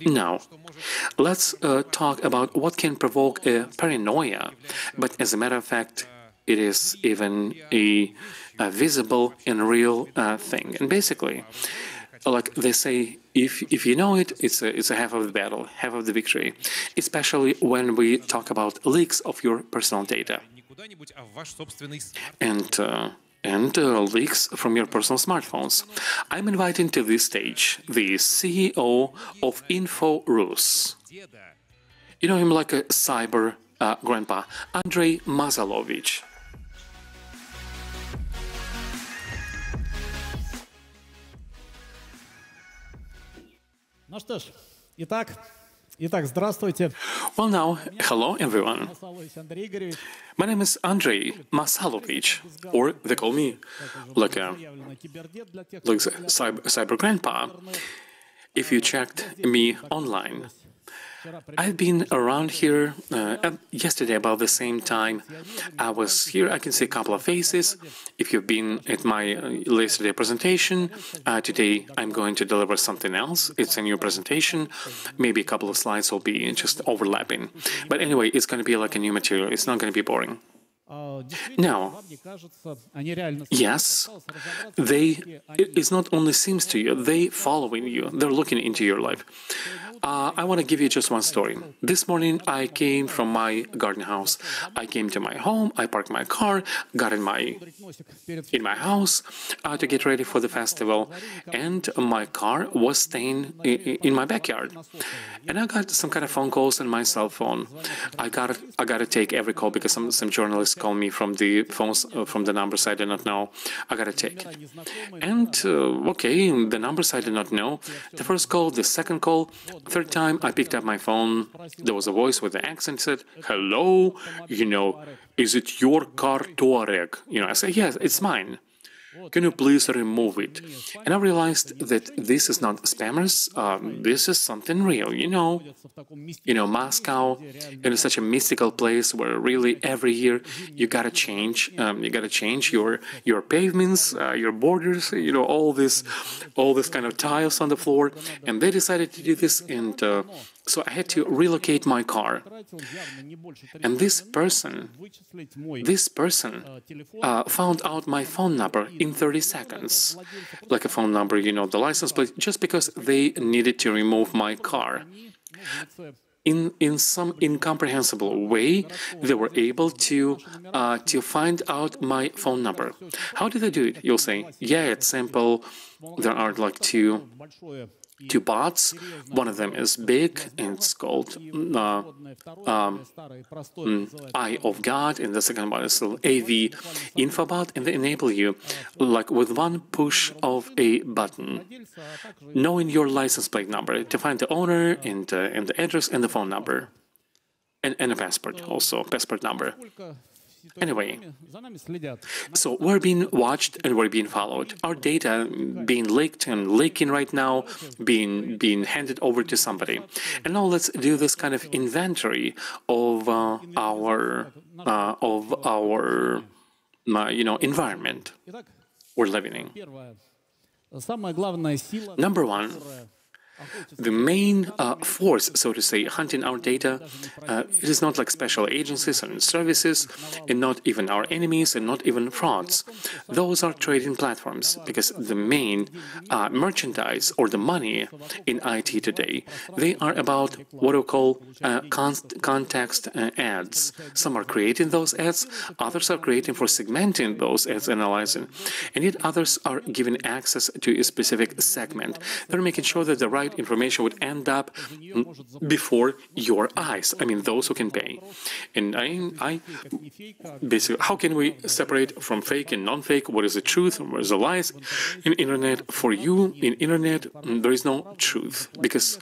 Now, let's talk about what can provoke a paranoia, but as a matter of fact, it is even a visible and real thing. And basically, like they say, if you know it, it's a half of the battle, half of the victory, especially when we talk about leaks of your personal data and leaks from your personal smartphones. I'm inviting to this stage the CEO of Inforus. You know him like a cyber grandpa, Andrey Masalovich. Ну что ж, итак, здравствуйте. Well, now, hello everyone. My name is Andrey Masalovich, or they call me like cyber grandpa. If you checked me online, I've been around here yesterday about the same time. I was here. I can see a couple of faces. If you've been at my yesterday presentation, today I'm going to deliver something else. It's a new presentation. Maybe a couple of slides will be just overlapping. But anyway, it's going to be like a new material. It's not going to be boring. Now, yes, it not only seems to you, they following you, they're looking into your life. I want to give you just one story. This morning, I came from my garden house. I came to my home, I parked my car, got in my house to get ready for the festival, and my car was staying in my backyard. And I got some kind of phone calls on my cell phone. I got to take every call because some journalists call me from the phones, from the numbers I did not know. I got to take. And, okay, the numbers I did not know. The first call, the second call, third time I picked up my phone. There was a voice with an accent said, "Hello, is it your car Touareg?" I said, "Yes, it's mine. Can you please remove it?" And I realized that this is not spammers, this is something real, Moscow, is such a mystical place where really every year you gotta change your pavements, your borders, all this kind of tiles on the floor, and they decided to do this, and so I had to relocate my car. And this person found out my phone number in 30 seconds. Like a phone number, the license plate, just because they needed to remove my car. In some incomprehensible way, they were able to find out my phone number. How did they do it? You'll say, yeah, it's simple. There are like two bots. One of them is big, and it's called Eye of God, and the second one is AV Infobot, and they enable you, like with one push of a button, knowing your license plate number, to find the owner and the address and the phone number, and a passport also, passport number. Anyway, so we're being watched and we're being followed. Our data being leaked and leaking right now, being handed over to somebody. And now let's do this kind of inventory of our environment we're living in. Number one. The main force, so to say, hunting our data, it is not like special agencies and services, and not even our enemies, and not even frauds. Those are trading platforms, because the main merchandise or the money in IT today, they are about what we call context ads. Some are creating those ads, others are creating for segmenting those ads, analyzing, and yet others are giving access to a specific segment. They're making sure that the right information would end up before your eyes. I mean, those who can pay. And I basically, how can we separate from fake and non-fake? What is the truth and what is the lies? In internet, for you, in internet, there is no truth, because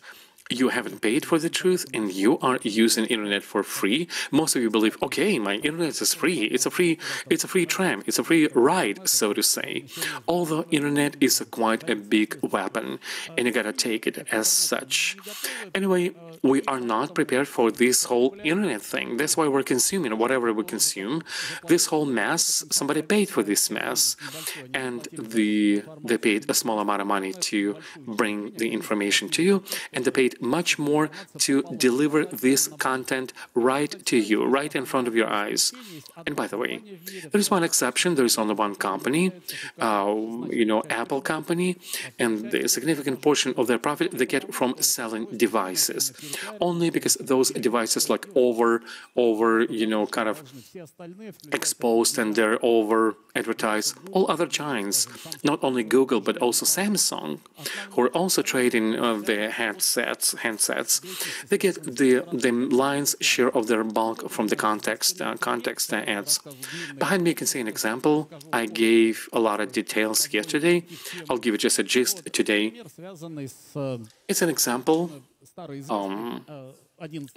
you haven't paid for the truth and you are using internet for free. Most of you believe, okay, my internet is free. It's a free tram. It's a free ride, so to say. Although internet is quite a big weapon, and you gotta take it as such. Anyway, we are not prepared for this whole internet thing. That's why we're consuming whatever we consume. This whole mess, somebody paid for this mess, and they paid a small amount of money to bring the information to you, and they paid much more to deliver this content right to you, right in front of your eyes. And by the way, there is one exception. There is only one company, Apple company, and the significant portion of their profit they get from selling devices. Only because those devices like kind of exposed and they're over advertised. All other giants, not only Google but also Samsung, who are also trading their handsets, they get the lion's share of their bulk from the context ads. Behind me you can see an example. I gave a lot of details yesterday. I'll give you just a gist today. It's an example,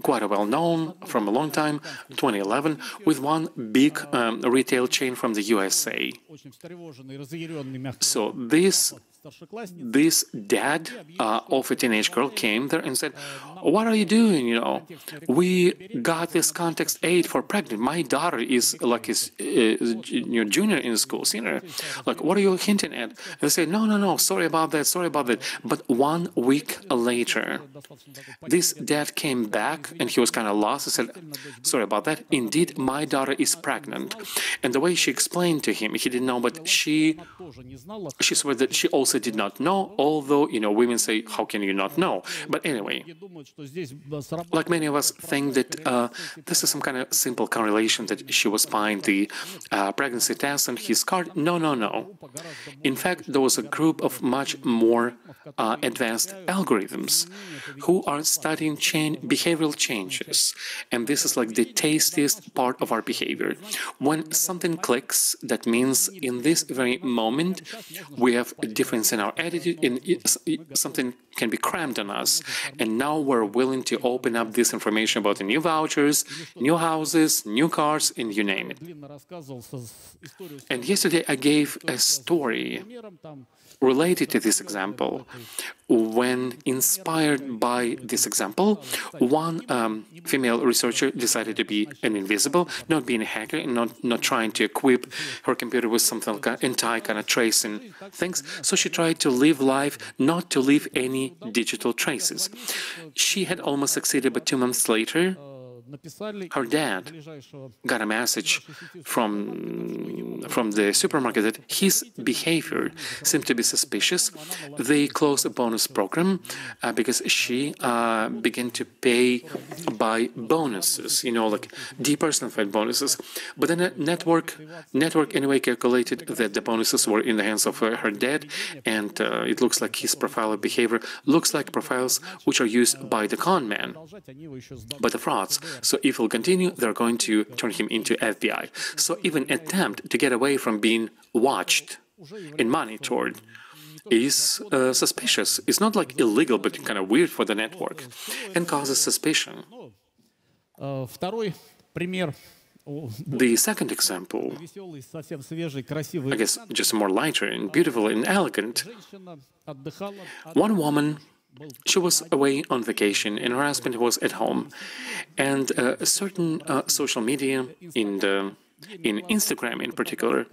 quite well known from a long time, 2011, with one big retail chain from the USA. So this dad of a teenage girl came there and said, "What are you doing? We got this context aid for pregnant. My daughter is like his junior in school, senior. Like, what are you hinting at?" And they said, "No, sorry about that. But 1 week later, this dad came back and he was kind of lost. He said, "Sorry about that. Indeed, my daughter is pregnant." And the way she explained to him, he didn't know, but she swore that she also did not know, although, women say, how can you not know? But anyway, like many of us think that this is some kind of simple correlation that she was buying the pregnancy test and his card. No. In fact, there was a group of much more advanced algorithms who are studying behavioral changes. And this is like the tastiest part of our behavior. When something clicks, that means in this very moment, we have a difference in our attitude, and something can be crammed on us. And now we're willing to open up this information about the new vouchers, new houses, new cars, and you name it. And yesterday I gave a story related to this example. When inspired by this example, one female researcher decided to be an invisible, not being a hacker, and not trying to equip her computer with something like kind of tracing things. So she tried to live life not to leave any digital traces. She had almost succeeded, but 2 months later, her dad got a message from the supermarket that his behavior seemed to be suspicious. They closed a bonus program because she began to pay by bonuses, like depersonified bonuses. But then a network anyway calculated that the bonuses were in the hands of her dad, and it looks like his profile of behavior looks like profiles which are used by the con man, by the frauds. So if he'll continue, they're going to turn him into FBI. So even attempt to get away from being watched and monitored is suspicious. It's not like illegal, but kind of weird for the network and causes suspicion. The second example, I guess just more lighter and beautiful and elegant. One woman, she was away on vacation and her husband was at home, and a certain social media in Instagram in particular,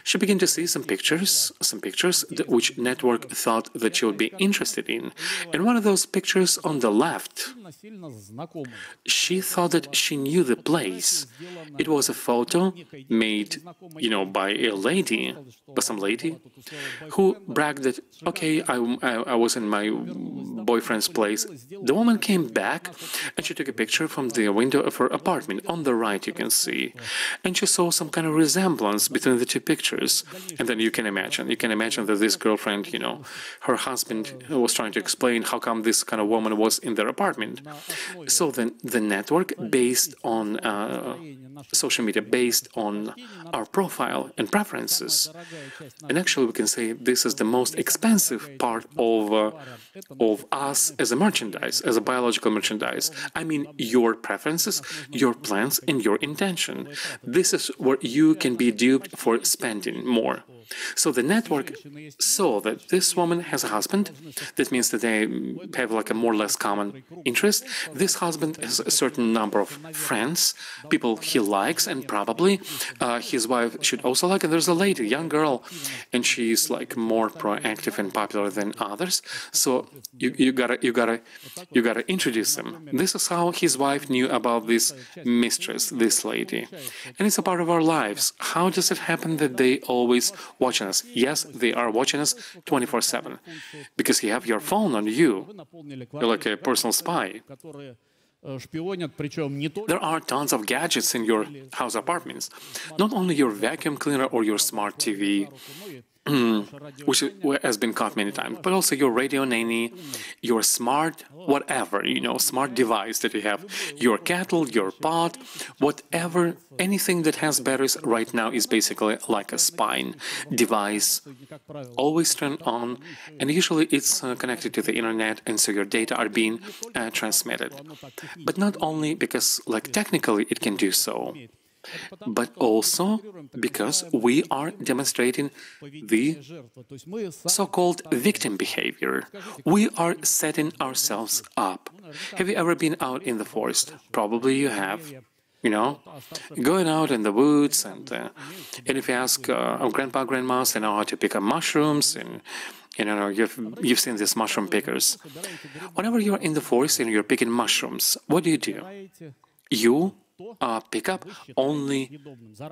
she began to see some pictures which network thought that she would be interested in. And one of those pictures on the left, she thought that she knew the place. It was a photo made, by a lady, by some lady, who bragged that, okay, I was in my boyfriend's place. The woman came back and she took a picture from the window of her apartment. On the right, you can see. And she saw some kind of resemblance between the two pictures. And then you can imagine that this girlfriend, her husband was trying to explain how come this kind of woman was in their apartment. So then the network based on social media, based on our profile and preferences. And actually we can say this is the most expensive part of us as a merchandise, as a biological merchandise. I mean your preferences, your plans, and your intention. This is where you can be duped for spending more. So the network saw that this woman has a husband. That means that they have like a more or less common interest. This husband has a certain number of friends, people he likes, and probably his wife should also like. And there's a lady, young girl, and she's like more proactive and popular than others. So you gotta introduce him. This is how his wife knew about this mistress, this lady, and it's a part of our lives. How does it happen that they always watching us? Yes, they are watching us 24/7 because you have your phone on you. You're like a personal spy. There are tons of gadgets in your house apartments. Not only your vacuum cleaner or your smart TV, which has been caught many times, but also your radio nanny, your smart whatever, smart device that you have, your kettle, your pot, whatever, anything that has batteries right now is basically like a spine device, always turned on, and usually it's connected to the internet, and so your data are being transmitted. But not only because, like, technically it can do so, but also because we are demonstrating the so-called victim behavior. We are setting ourselves up. Have you ever been out in the forest? Probably you have. Going out in the woods, and if you ask grandpa, grandmas, they know how to pick up mushrooms, and you've seen these mushroom pickers. Whenever you're in the forest and you're picking mushrooms, what do? You pick up only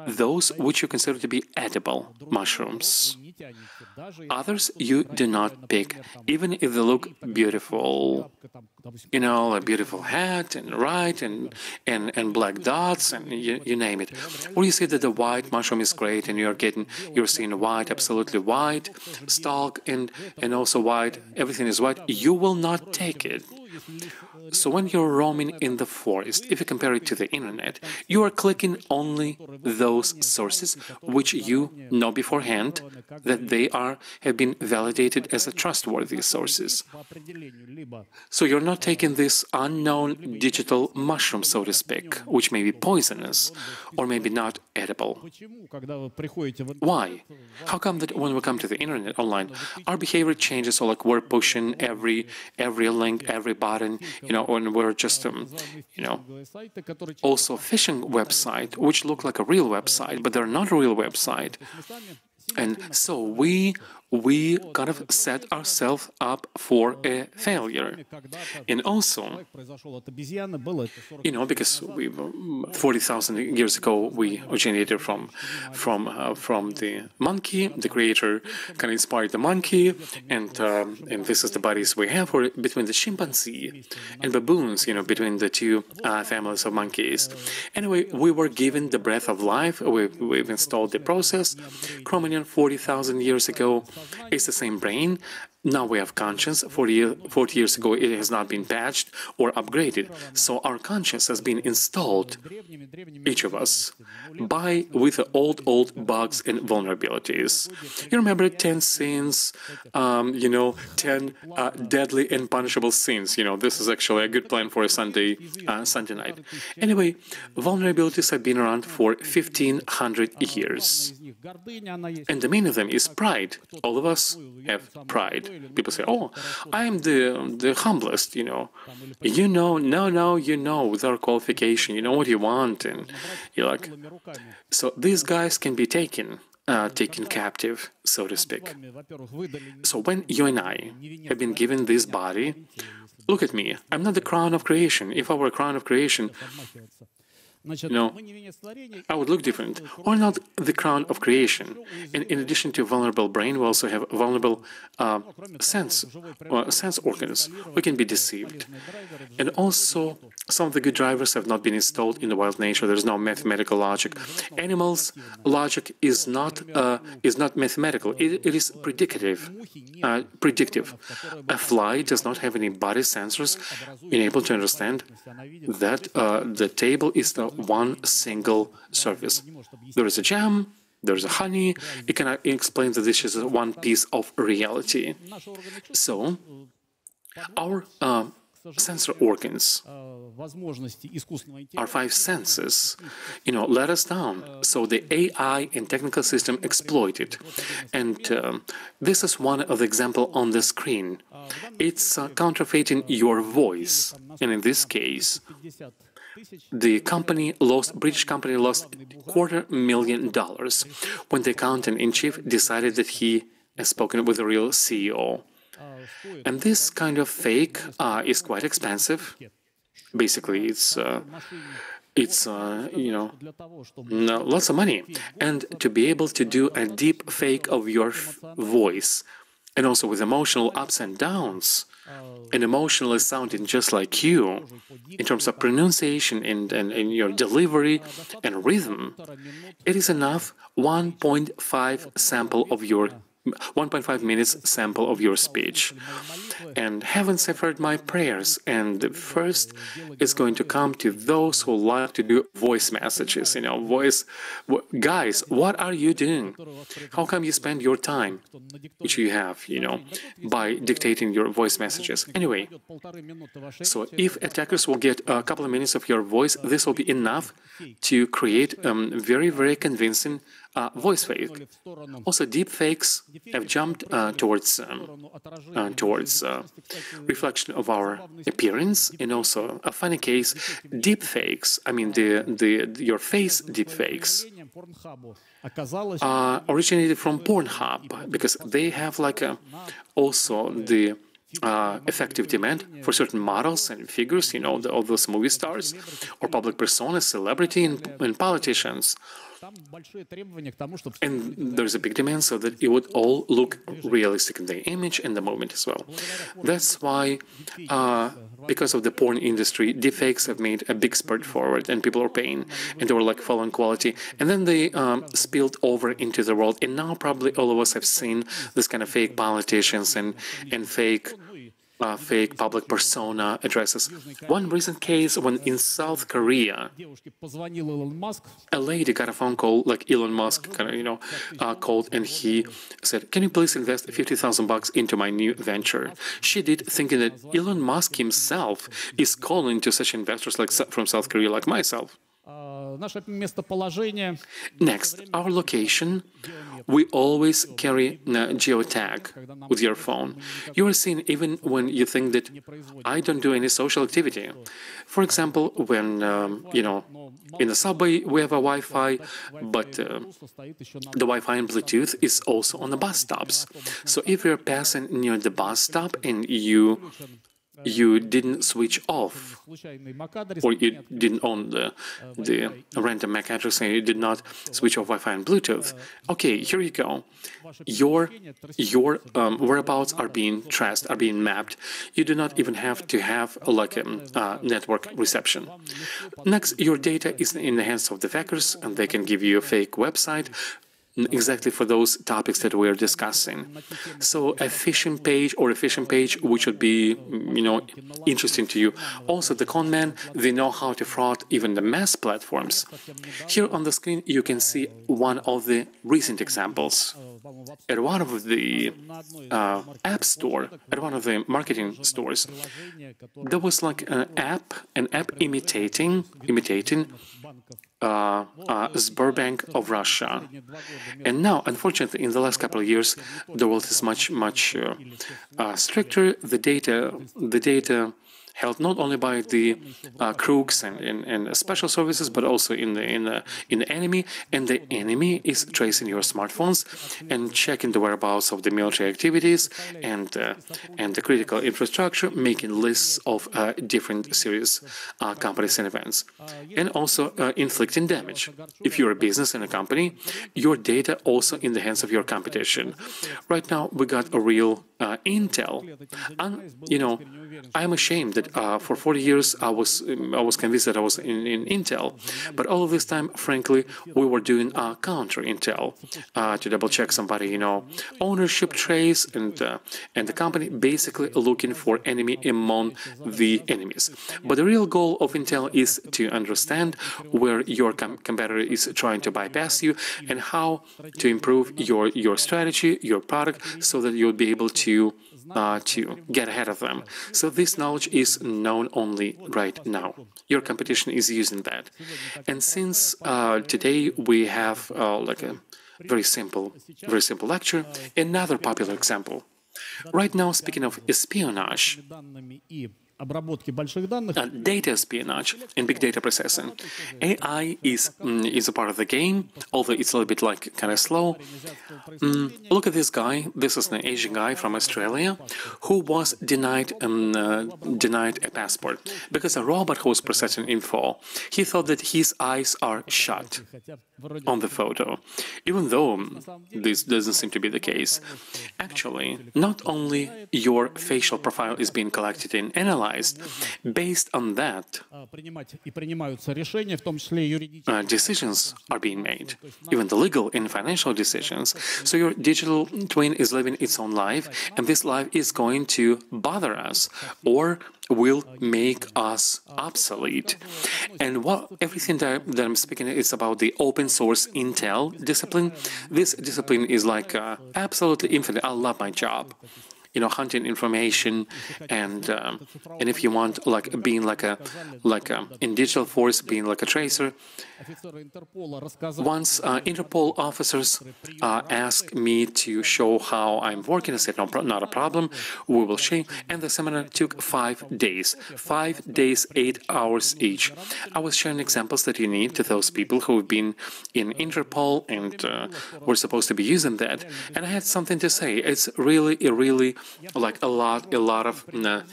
those which you consider to be edible mushrooms. Others you do not pick, even if they look beautiful. A beautiful hat and and black dots and you name it. Or you say that the white mushroom is great and you're seeing white, absolutely white stalk and also white, everything is white. You will not take it. So when you're roaming in the forest, if you compare it to the internet, you are clicking only those sources which you know beforehand that they have been validated as trustworthy sources. So you're not taking this unknown digital mushroom, so to speak, which may be poisonous or maybe not edible. Why? How come that when we come to the internet online, our behavior changes, or like we're pushing every link, every button, and we're just, also phishing website, which look like a real website, but they're not a real website. And so we kind of set ourselves up for a failure. And also, because 40,000 years ago we originated from the monkey. The creator kind of inspired the monkey, and this is the bodies we have between the chimpanzee and baboons. Between the two families of monkeys. Anyway, we were given the breath of life. We've installed the process. Cro-Magnon 40,000 years ago. It's the same brain. Now we have conscience. 40 years ago, it has not been patched or upgraded. So our conscience has been installed, each of us, with the old bugs and vulnerabilities. You remember 10 sins, 10 deadly and punishable sins. This is actually a good plan for a Sunday night. Anyway, vulnerabilities have been around for 1,500 years. And the main of them is pride. All of us have pride. People say, "Oh, I'm the humblest." No, without qualification. You know what you want, and you're like. So these guys can be taken captive, so to speak. So when you and I have been given this body, look at me. I'm not the crown of creation. If I were a crown of creation, I would look different. Or not the crown of creation. And in addition to vulnerable brain, we also have vulnerable sense organs. We can be deceived. And also, Some of the good drivers have not been installed in the wild nature. There's no mathematical logic. Animals' logic is not mathematical. It is predictive. A fly does not have any body sensors enabled to understand that the table is the one single surface. There is a jam. There's a honey. It cannot explain that this is one piece of reality. So, our sensor organs, our five senses, let us down. So the AI and technical system exploit it. And this is one of the examples on the screen. It's counterfeiting your voice. And in this case, the British company lost $250,000 when the accountant-in-chief decided that he has spoken with the real CEO. And this kind of fake is quite expensive. Basically, it's lots of money. And to be able to do a deep fake of your voice, and also with emotional ups and downs, and emotionally sounding just like you, in terms of pronunciation and your delivery and rhythm, it is enough 1.5 minutes sample of your speech. And heavens have heard my prayers, and the first is going to come to those who like to do voice messages, guys, what are you doing? How come you spend your time, which you have, by dictating your voice messages? Anyway, so if attackers will get a couple of minutes of your voice, this will be enough to create very, very convincing voice fake. Also, deep fakes have jumped towards reflection of our appearance, and also a funny case, deep fakes. I mean, your face deep fakes originated from Pornhub, because they have also the effective demand for certain models and figures, all those movie stars or public personas, celebrity and politicians. And there's a big demand so that it would all look realistic in the image and the moment as well. That's why, because of the porn industry, deepfakes have made a big spurt forward, and people are paying, and they were following quality. And then they spilled over into the world, and now probably all of us have seen this kind of fake politicians and fake public persona addresses. One recent case when in South Korea, a lady got a phone call, like Elon Musk called, and he said, "Can you please invest $50,000 into my new venture?" She did, thinking that Elon Musk himself is calling to such investors from South Korea, like myself. Next, our location. We always carry a geotag with your phone. You are seen even when you think that I don't do any social activity. For example, when, in the subway we have a Wi-Fi, but the Wi-Fi and Bluetooth is also on the bus stops. So if you're passing near the bus stop and you didn't switch off, or you didn't own the random MAC address and you did not switch off Wi-Fi and Bluetooth. Okay, here you go. Your whereabouts are being traced, are being mapped. You do not even have to have a network reception. Next, your data is in the hands of the hackers, and they can give you a fake website exactly for those topics that we're discussing. So a phishing page which would be, interesting to you. Also, the con men, they know how to fraud even the mass platforms. Here on the screen, you can see one of the recent examples. At one of the app store, at one of the marketing stores, there was an app imitating Sberbank of Russia. And now, unfortunately, in the last couple of years, the world is much stricter. The data held not only by the crooks and special services, but also in the enemy. And the enemy is tracing your smartphones and checking the whereabouts of the military activities and the critical infrastructure, making lists of different serious companies and events, and also inflicting damage. If you're a business and a company, your data also in the hands of your competition. Right now, we got a real intel. I'm ashamed that for 40 years, I was convinced that I was in Intel. But all of this time, frankly, we were doing counter Intel to double check somebody, ownership trace and the company, basically looking for enemy among the enemies. But the real goal of Intel is to understand where your competitor is trying to bypass you and how to improve your strategy, your product, so that you'll be able to get ahead of them. So this knowledge is known only right now. Your competition is using that. And since today we have like a very simple lecture, another popular example. Right now, speaking of espionage, data espionage and big data processing. AI is a part of the game, although it's a little bit like kind of slow. Look at this guy. This is an Asian guy from Australia who was denied a passport because a robot who was processing info, he thought that his eyes are shut on the photo, even though this doesn't seem to be the case. Actually, not only your facial profile is being collected and analyzed, based on that, decisions are being made, even the legal and financial decisions. So your digital twin is living its own life, and this life is going to bother us or will make us obsolete. And everything that I'm speaking is about the open source Intel discipline. This discipline is like absolutely infinite. I love my job. Hunting information, and if you want, like being like a in digital force, being like a tracer. Once Interpol officers asked me to show how I'm working, I said, no, not a problem, we will show. And the seminar took 5 days. 5 days, 8 hours each. I was sharing examples that you need to those people who've been in Interpol and were supposed to be using that. And I had something to say. It's really like a lot of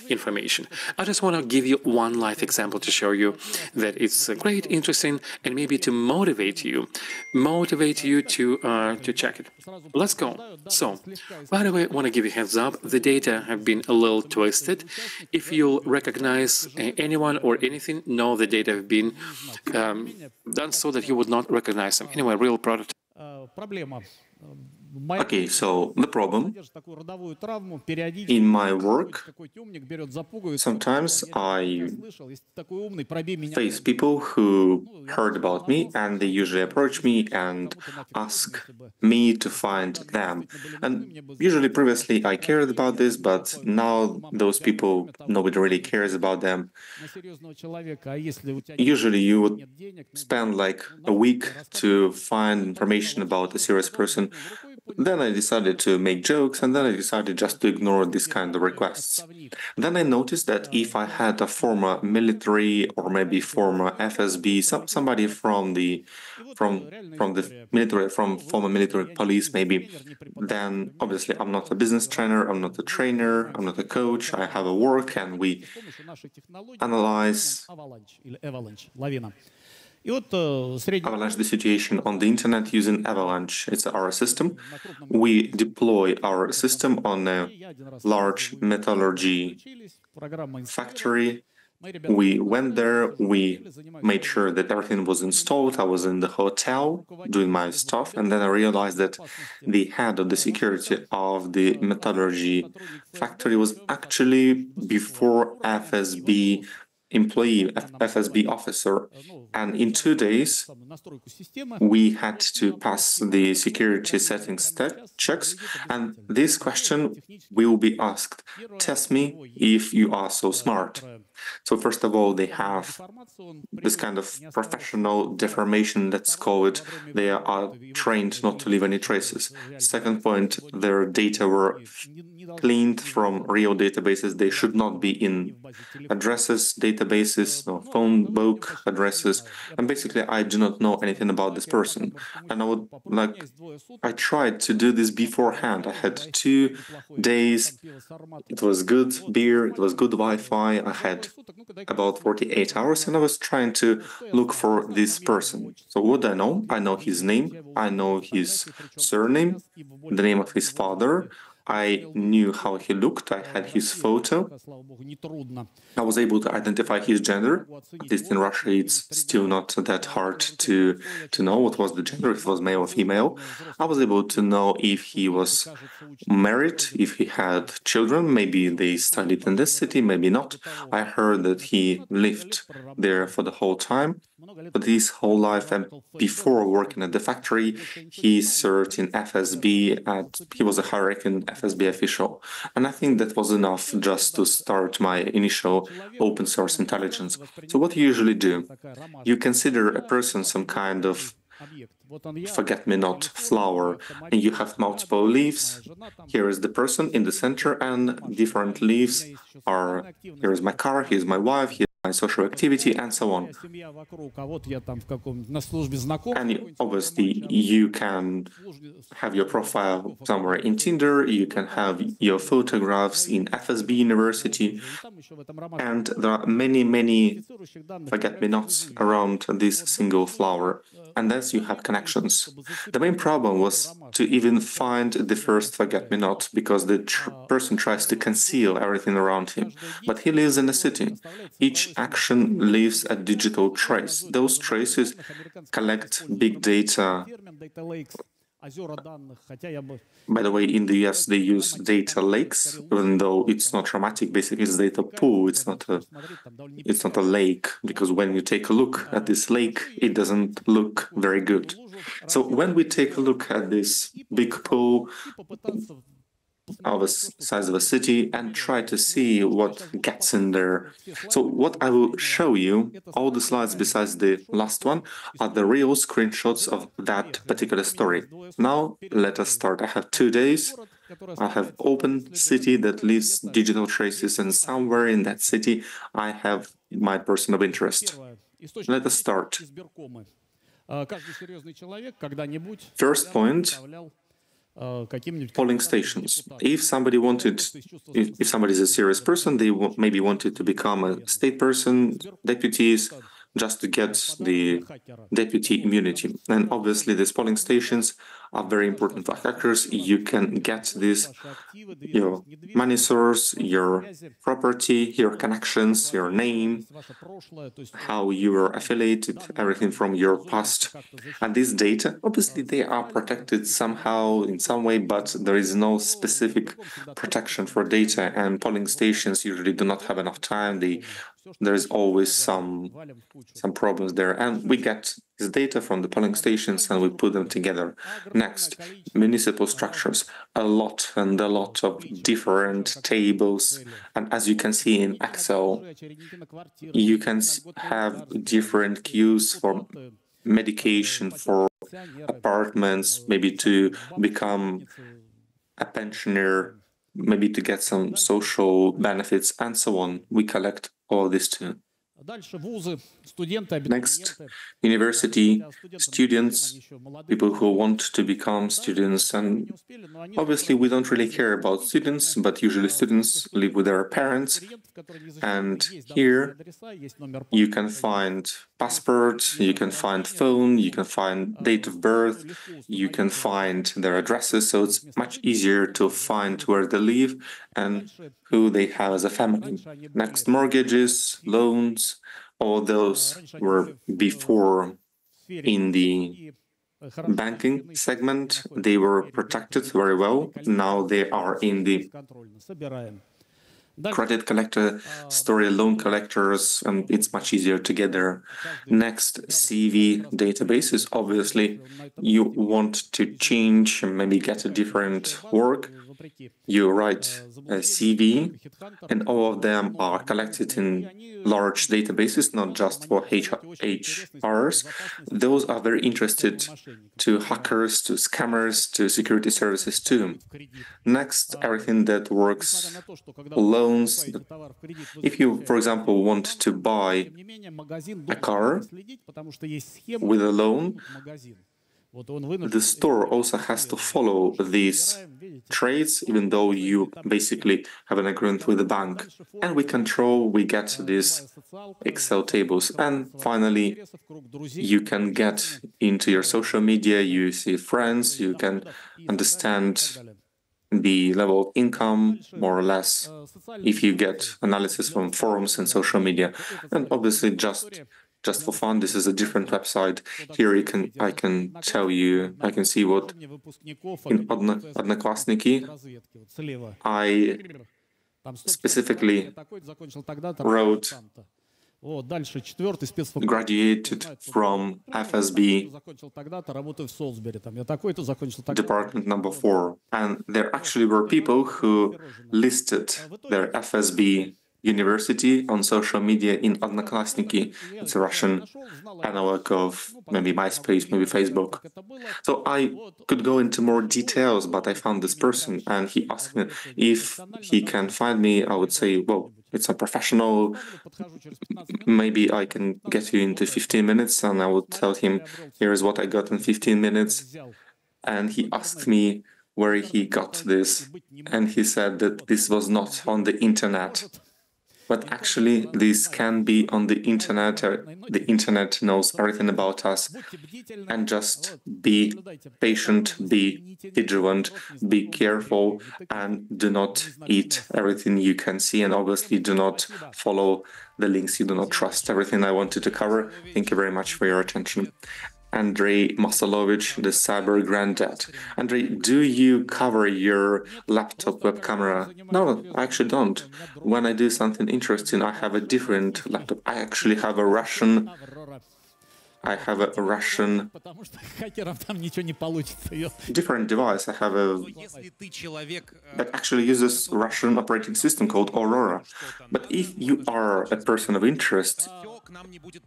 information. I just want to give you one live example to show you that it's great, interesting, and maybe to motivate you to check it. Let's go. So, by the way, I want to give you a heads up. The data have been a little twisted. If you recognize anyone or anything, know the data have been done so that you would not recognize them. Anyway, real product. Okay, so the problem in my work, sometimes I face people who heard about me and they usually approach me and ask me to find them. And usually previously I cared about this, but now those people, nobody really cares about them. Usually you would spend like a week to find information about a serious person. Then I decided to make jokes, and then I decided just to ignore this kind of requests. Then I noticed that if I had a former military or maybe former FSB, somebody from the military, from former military police maybe, then obviously I'm not a business trainer, I'm not a trainer, I'm not a coach, I have a work and we analyze avalanche the situation on the internet using Avalanche. It's our system. We deploy our system on a large metallurgy factory. We went there, we made sure that everything was installed. I was in the hotel doing my stuff, and then I realized that the head of the security of the metallurgy factory was actually before FSB employee, FSB officer, and in 2 days we had to pass the security settings checks, and this question will be asked: test me if you are so smart. So first of all, they have this kind of professional deformation, let's call it. They are trained not to leave any traces. Second point, their data were cleaned from real databases. They should not be in addresses, databases, no phone book addresses. And basically, I do not know anything about this person. And I tried to do this beforehand. I had 2 days. It was good beer, it was good Wi-Fi. I had about 48 hours, and I was trying to look for this person. So what do I know? I know his name, I know his surname, the name of his father, I knew how he looked, I had his photo, I was able to identify his gender. At least in Russia, it's still not that hard to know what was the gender, if it was male or female. I was able to know if he was married, if he had children, maybe they studied in this city, maybe not. I heard that he lived there for the whole time, but his whole life, and before working at the factory, he served in FSB, he was a high-ranking FSB official. And I think that was enough just to start my initial open source intelligence. So what you usually do, you consider a person some kind of forget-me-not flower, and you have multiple leaves. Here is the person in the center, and different leaves are, here is my car, here's my wife, here's my social activity, and so on. And obviously, you can have your profile somewhere in Tinder, you can have your photographs in FSB University, and there are many, many forget-me-nots around this single flower. And thus you have connections. The main problem was to even find the first forget-me-not, because the person tries to conceal everything around him. But he lives in a city. Each action leaves a digital trace. Those traces collect big data. By the way, in the US, they use data lakes, even though it's not dramatic. Basically, it's data pool. It's not a lake, because when you take a look at this lake, it doesn't look very good. So when we take a look at this big pool of the size of a city and try to see what gets in there. So what I will show you, all the slides besides the last one, are the real screenshots of that particular story. Now let us start. I have 2 days. I have open city that leaves digital traces, and somewhere in that city I have my person of interest. Let us start. First point, polling stations. If somebody is a serious person, they maybe wanted to become a state person, deputies, just to get the deputy immunity. And obviously these polling stations are very important for hackers. You can get this, your money source, your property, your connections, your name, how you were affiliated, everything from your past. And this data, obviously they are protected somehow, in some way, but there is no specific protection for data, and polling stations usually do not have enough time. There's always some problems there, and we get this data from the polling stations and we put them together. Next, municipal structures, a lot of different tables, and as you can see in Excel, you can have different queues for medication, for apartments, maybe to become a pensioner, maybe to get some social benefits, and so on. We collect all this too. Next, university students, people who want to become students, and obviously we don't really care about students, but usually students live with their parents, and here you can find passport, you can find phone, you can find date of birth, you can find their addresses, so it's much easier to find where they live and who they have as a family. Next, mortgages, loans, all those were before in the banking segment. They were protected very well. Now they are in the credit collector story, loan collectors, and it's much easier to get there. Next, CV databases. Obviously, you want to change and maybe get a different work. You write a CV, and all of them are collected in large databases, not just for HRs. Those are very interested to hackers, to scammers, to security services too. Next, everything that works, loans. If you, for example, want to buy a car with a loan, the store also has to follow these trades, even though you basically have an agreement with the bank. And we get these Excel tables. And finally, you can get into your social media, you see friends, you can understand the level of income, more or less, if you get analysis from forums and social media. And obviously, just for fun, this is a different website. Here I can tell you, I can see what in Odnoklassniki I specifically wrote, graduated from FSB department number 4. And there actually were people who listed their FSB university on social media in Odnoklassniki. It's a Russian analog of maybe MySpace, maybe Facebook. So I could go into more details, but I found this person and he asked me if he can find me. I would say, well, it's a professional. Maybe I can get you into 15 minutes, and I would tell him, here's what I got in 15 minutes. And he asked me where he got this, and he said that this was not on the internet. But actually, this can be on the internet. The internet knows everything about us. And just be patient, be vigilant, be careful, and do not eat everything you can see. And obviously, do not follow the links you do not trust. Everything I wanted to cover. Thank you very much for your attention. Andrey Masalovich, the cyber granddad. Andrey, do you cover your laptop web camera? No, I actually don't. When I do something interesting, I have a different laptop. I actually have a Russian different device. I have a that actually uses Russian operating system called Aurora. But if you are a person of interest,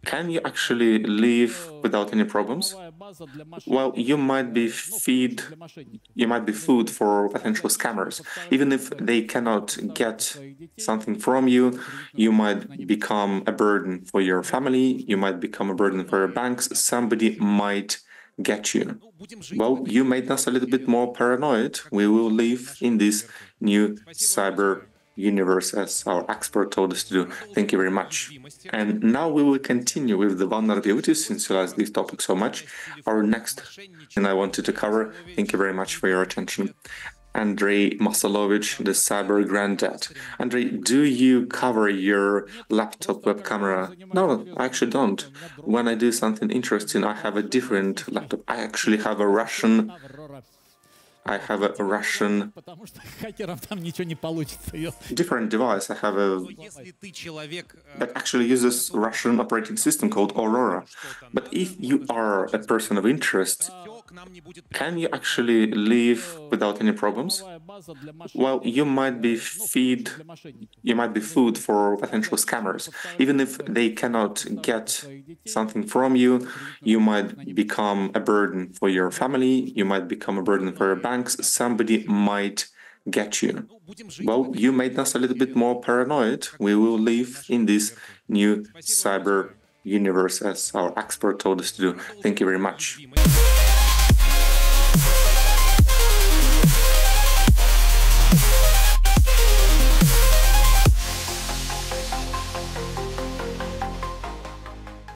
can you actually live without any problems? Well, you might be food for potential scammers. Even if they cannot get something from you, you might become a burden for your family, you might become a burden for your banks, somebody might get you. Well, you made us a little bit more paranoid. We will live in this new cyber universe, as our expert told us to do. Thank you very much. And now we will continue with the vulnerabilities, since you like this topic so much. Our next thing I wanted to cover. Thank you very much for your attention. Andrey Masalovich, the cyber granddad. Andrey, do you cover your laptop web camera? No, I actually don't. When I do something interesting, I have a different laptop. I actually have a Russian different device. I have a that actually uses Russian operating system called Aurora. But if you are a person of interest, can you actually live without any problems? Well, you might be food for potential scammers. Even if they cannot get something from you, you might become a burden for your family, you might become a burden for your banks, somebody might get you. Well, you made us a little bit more paranoid. We will live in this new cyber universe, as our expert told us to do. Thank you very much.